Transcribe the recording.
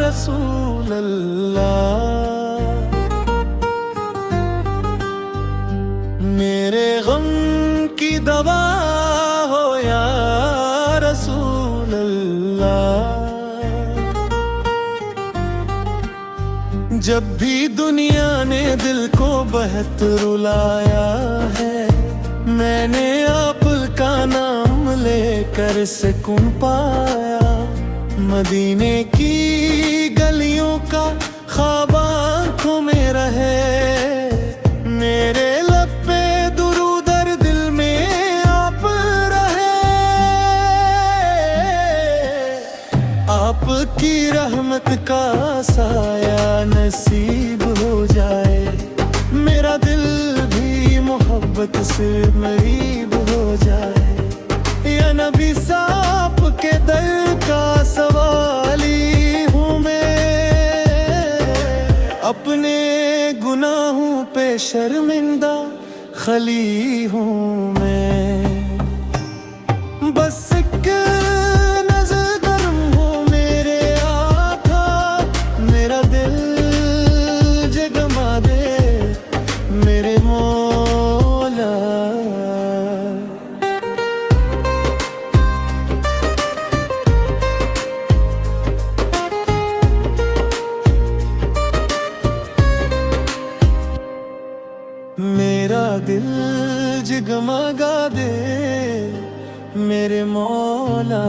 रसूल अल्लाह। मेरे गम की दवा हो या रसूल अल्लाह। जब भी दुनिया ने दिल को बहुत रुलाया है, मैंने आपका नाम लेकर सुकून पाया। मदीने की गलियों का ख्वाब आँखों में रहे, मेरे लब पे दुरूद और दिल में आप रहे। आपकी रहमत का साया नसीब हो जाए, मेरा दिल भी मोहब्बत से मरीब हो जाए। या नबी साहब के दर का सवाली हूँ मैं, अपने गुनाहों पे शर्मिंदा खली हूँ मैं। बस एक नज़र गर्म हो मेरे आका, मेरा दिल जगमा दे मेरे मौला। मेरा दिल जगमगा दे मेरे मौला।